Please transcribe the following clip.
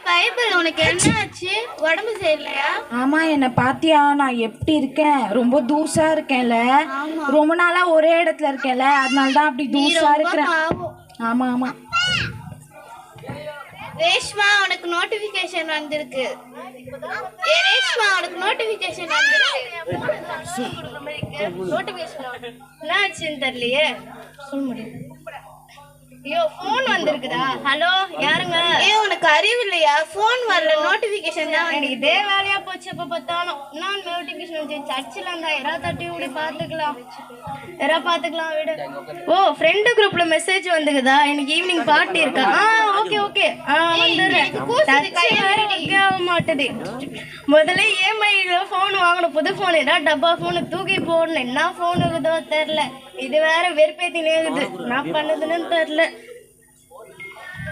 Bible உனக்கு என்ன ஆச்சு? உடம்பு சரியில்லையா? ஆமா, என்ன பாத்தியா? நான் எப்படி இருக்கேன்? ரொம்ப தூசா இருக்கேன்ல. ரொம்ப நாளா ஒரே இடத்துல இருக்கேன்ல, அதனாலதான் அப்படி தூசா இருக்கிறேன். ஆமா ஆமா. ரேஷ்மா, உனக்கு நோட்டிபிகேஷன் வந்திருக்கு. ரேஷ்மா, உனக்கு நோட்டிபிகேஷன் வந்திருக்கு. நோட்டிபிகேஷன் என்ன ஆச்சுன்னு தெரியலையே. சொல்ல முடியும். ஐயோ, ஃபோன் வந்திருக்குதா? ஹலோ, யாருங்க? உனக்கு அறிவு இல்லையா? ஃபோன் வரல, நோட்டிபிகேஷன் தான். எனக்கு இதே வேலையா போச்சு. எப்ப பார்த்தாலும் நான் நோட்டிபிகேஷன் வந்து சர்ச்சில் இருந்தா தட்டி விட பாத்துக்கலாம் விடு. ஓ, ஃப்ரெண்டு குரூப்ல மெசேஜ் வந்துக்குதா? எனக்கு ஈவினிங் பார்ட்டி இருக்கா? ஓகே ஓகே, வந்துடுறேன். ஆக மாட்டுது. முதல்ல EMIல ஃபோன் வாங்கணும், புது ஃபோன். ஏதாவது டப்பா ஃபோனு தூக்கி போடணும். என்ன ஃபோன் இருக்குதோ தெரில. இது வேற வெறுப்பேத்தி நேருது. நான் பண்ணதுன்னு தெரில.